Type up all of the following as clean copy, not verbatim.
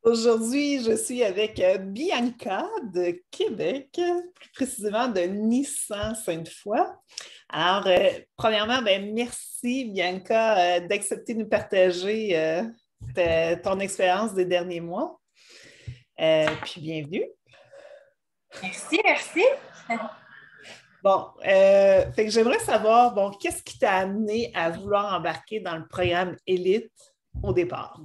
Aujourd'hui, je suis avec Bianca de Québec, plus précisément de Nissan Sainte-Foy. Alors, premièrement, merci Bianca d'accepter de nous partager ton expérience des derniers mois. Puis bienvenue. Merci, merci. Bon, fait que j'aimerais savoir, qu'est-ce qui t'a amené à vouloir embarquer dans le programme Élite au départ?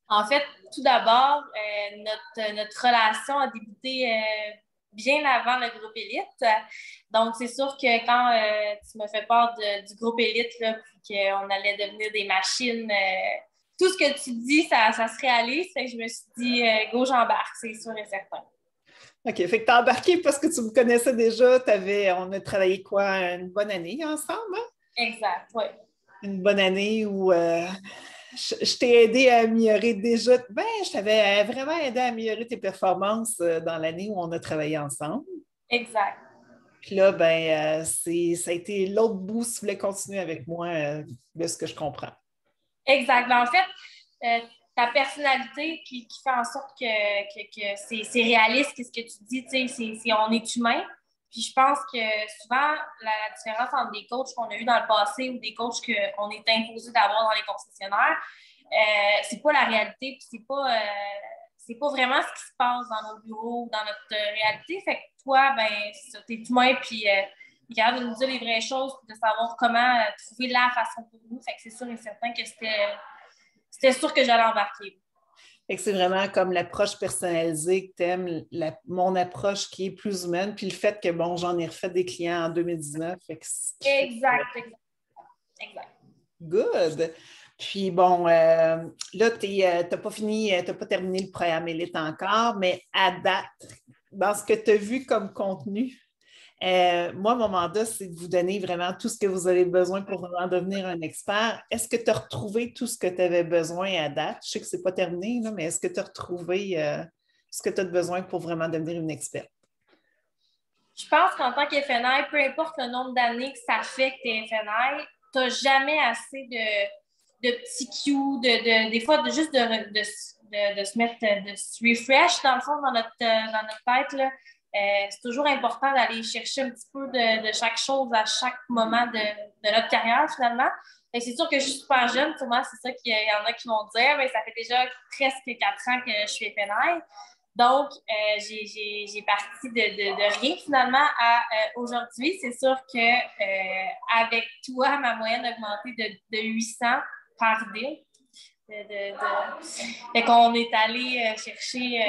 En fait, tout d'abord, notre relation a débuté bien avant le groupe Élite. Donc, c'est sûr que quand tu me fais part du groupe Élite, là, puis qu'on allait devenir des machines, tout ce que tu dis, ça se réalise. Fait que je me suis dit, go, j'embarque, c'est sûr et certain. OK, fait que tu as embarqué parce que tu me connaissais déjà. On a travaillé quoi, une bonne année ensemble? Hein? Exact, oui. Une bonne année où je t'ai aidé à améliorer déjà. Je t'avais vraiment aidé à améliorer tes performances dans l'année où on a travaillé ensemble. Exact. Puis là, ça a été l'autre bout si tu voulais continuer avec moi de ce que je comprends. Exact. En fait, ta personnalité qui fait en sorte que c'est réaliste, ce que tu dis, tu sais, on est humain. Puis je pense que souvent, la différence entre des coachs qu'on a eus dans le passé ou des coachs qu'on est imposé d'avoir dans les concessionnaires, c'est pas la réalité, puis c'est pas vraiment ce qui se passe dans nos bureaux ou dans notre réalité. Fait que toi, t'es humain, puis capable de nous dire les vraies choses, de savoir comment trouver la façon pour nous. Fait que c'est sûr et certain que c'était sûr que j'allais embarquer. Fait que c'est vraiment comme l'approche personnalisée que tu aimes, mon approche qui est plus humaine, puis le fait que, j'en ai refait des clients en 2019. Fait que Exact. Good. Puis là, tu n'as pas fini, tu n'as pas terminé le programme Élite encore, mais à date, dans ce que tu as vu comme contenu, moi, mon mandat, c'est de vous donner vraiment tout ce que vous avez besoin pour vraiment devenir un expert. Est-ce que tu as retrouvé tout ce que tu avais besoin à date? Je sais que ce n'est pas terminé, là, mais est-ce que tu as retrouvé ce que tu as besoin pour vraiment devenir une experte? Je pense qu'en tant qu'FNI, peu importe le nombre d'années que ça fait que tu es FNI, tu n'as jamais assez de petits cues, des fois, juste de se mettre, de se refresh, dans le fond, dans notre tête. Là. C'est toujours important d'aller chercher un petit peu de chaque chose à chaque moment de notre carrière, finalement. C'est sûr que je suis super jeune, pour moi, c'est ça qu'il y en a qui vont dire, mais ça fait déjà presque 4 ans que je suis FNI. Donc, j'ai parti de rien finalement à aujourd'hui. C'est sûr que avec toi, ma moyenne a augmenté de 800 par deal. Fait qu'on est allé chercher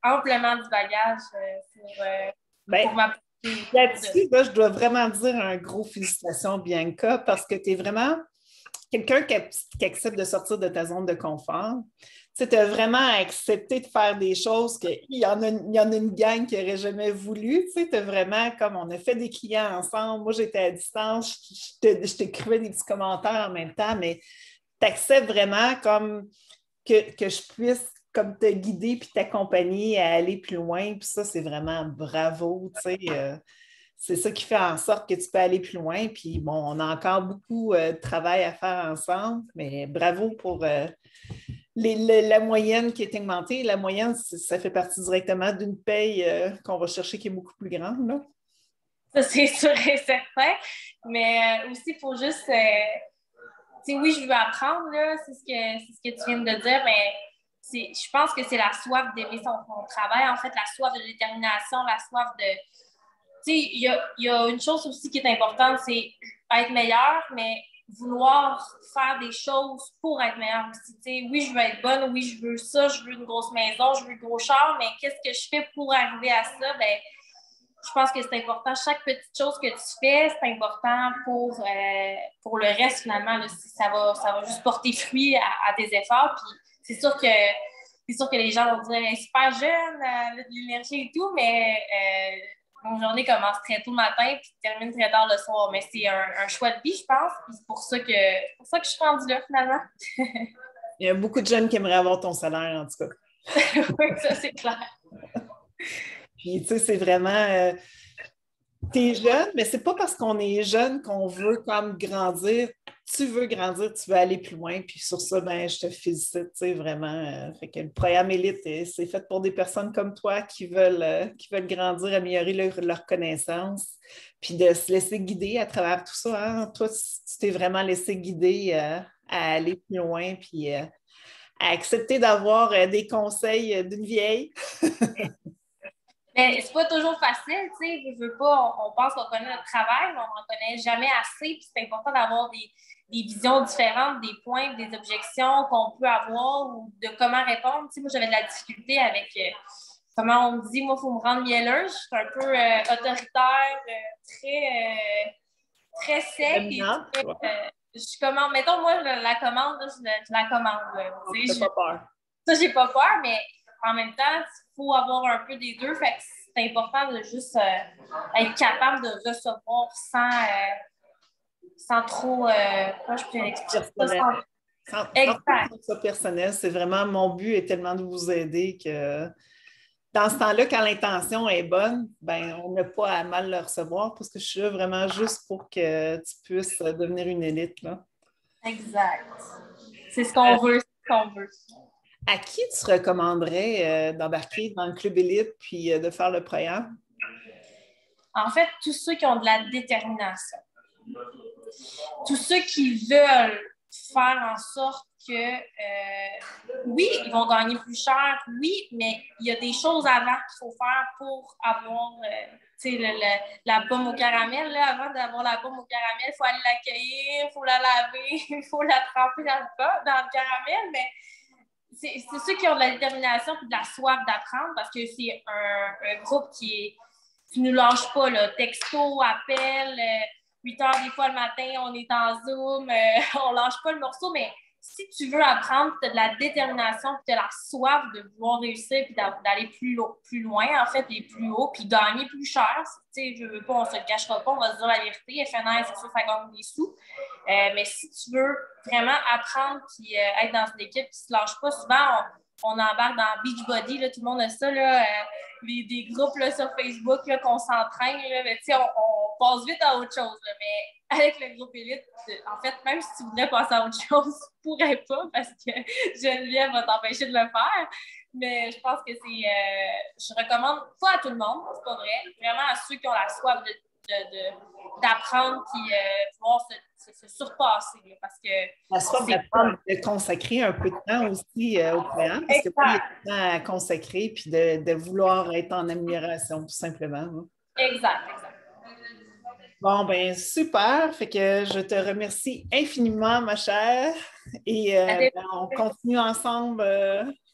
amplement du bagage pour ma là-dessus, là, je dois vraiment dire un gros félicitations, Bianca, parce que tu es vraiment quelqu'un qui accepte de sortir de ta zone de confort. Tu as vraiment accepté de faire des choses qu'il y en a une gang qui n'aurait jamais voulu. Tu as vraiment, comme on a fait des clients ensemble, moi j'étais à distance, je t'écrivais des petits commentaires en même temps, mais tu acceptes vraiment comme que je puisse comme te guider puis t'accompagner à aller plus loin. Puis ça, c'est vraiment bravo. C'est ça qui fait en sorte que tu peux aller plus loin. Puis on a encore beaucoup de travail à faire ensemble, mais bravo pour la moyenne qui est augmentée. La moyenne, ça fait partie directement d'une paye qu'on va chercher qui est beaucoup plus grande. Là. Ça, c'est sûr et certain. Mais aussi, il faut juste. Oui, je veux apprendre, là, c'est ce que tu viens de dire, mais je pense que c'est la soif d'aimer son travail, en fait, la soif de détermination, la soif de. Il y a une chose aussi qui est importante, c'est être meilleur, mais vouloir faire des choses pour être meilleur aussi. Oui, je veux être bonne, oui, je veux ça, je veux une grosse maison, je veux un gros char, mais qu'est-ce que je fais pour arriver à ça? Je pense que c'est important. Chaque petite chose que tu fais, c'est important pour le reste, finalement. Là, ça va juste porter fruit à tes efforts. Puis c'est sûr que les gens vont dire super jeune, de l'énergie et tout, mais mon journée commence très tôt le matin puis termine très tard le soir. Mais c'est un choix de vie, je pense. Puis c'est pour ça que je suis rendue là, finalement. Il y a beaucoup de jeunes qui aimeraient avoir ton salaire, en tout cas. Oui, ça, c'est clair. Puis, tu sais, c'est vraiment... t'es jeune, mais c'est pas parce qu'on est jeune qu'on veut comme grandir tu veux grandir, tu veux aller plus loin. Puis sur ça, ben, je te félicite, tu sais, vraiment. Fait que le programme Élite, c'est fait pour des personnes comme toi qui veulent grandir, améliorer leur connaissance, puis de se laisser guider à travers tout ça. Hein. Toi, tu t'es vraiment laissé guider à aller plus loin, puis à accepter d'avoir des conseils d'une vieille. Mais c'est pas toujours facile, tu sais. Je veux pas, on pense qu'on connaît notre travail, mais on n'en connaît jamais assez. Puis c'est important d'avoir des visions différentes, des points, des objections qu'on peut avoir ou de comment répondre. Tu sais, moi, j'avais de la difficulté avec comment on me dit, moi, il faut me rendre mielleuse. Je suis un peu autoritaire, très sec. Et Dominante, je commande, mettons, moi, la commande, là, je la commande. Là, tu sais, t'as pas peur. ça, j'ai pas peur, mais en même temps, il faut avoir un peu des deux. Fait que c'est important de juste être capable de recevoir sans trop. Comment je peux l'expliquer ça? Sans prendre ça personnel, c'est vraiment mon but est tellement de vous aider que dans ce temps-là, quand l'intention est bonne, ben, on n'a pas à mal le recevoir parce que je suis là vraiment juste pour que tu puisses devenir une élite. Là. Exact. C'est ce qu'on veut, c'est ce qu'on veut. À qui tu recommanderais d'embarquer dans le club élite puis de faire le programme? En fait, tous ceux qui ont de la détermination. Tous ceux qui veulent faire en sorte que, oui, ils vont gagner plus cher, oui, mais il y a des choses avant qu'il faut faire pour avoir la pomme au caramel. Là, avant d'avoir la pomme au caramel, il faut aller l'accueillir, il faut la laver, il faut la tremper dans le caramel, mais c'est ceux qui ont de la détermination et de la soif d'apprendre parce que c'est un groupe qui ne nous lâche pas, là, texto, appel, 8 heures des fois le matin, on est en Zoom, on ne lâche pas le morceau, mais si tu veux apprendre, tu as de la détermination, tu as la soif de vouloir réussir puis d'aller plus loin, en fait, et plus haut, puis gagner plus cher. Tu sais, je veux pas, on se le cachera pas, on va se dire la vérité. FNR, c'est sûr, ça gagne des sous. Mais si tu veux vraiment apprendre puis être dans une équipe qui ne se lâche pas, souvent, on embarque dans Beachbody, là, tout le monde a ça, là, des groupes là, sur Facebook là, qu'on s'entraîne, là, mais on passe vite à autre chose. Là, mais avec le groupe Élite, en fait, même si tu voudrais passer à autre chose, tu ne pourrais pas parce que Geneviève va t'empêcher de le faire. Mais je pense que je recommande pas à tout le monde, c'est pas vrai, vraiment à ceux qui ont la soif d'apprendre et pouvoir se surpasser. Là, parce que La soif d'apprendre, de consacrer un peu de temps aussi au programme, parce que oui, il y a du temps à consacrer, puis de vouloir être en amélioration, tout simplement. Hein. Exact. Bon, ben super. Fait que je te remercie infiniment, ma chère. Et on continue ensemble.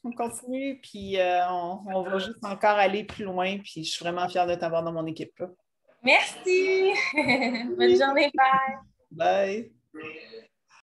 On continue, puis on va juste encore aller plus loin. Puis je suis vraiment fière de t'avoir dans mon équipe. Là. Merci. Bonne journée. Bye. Bye.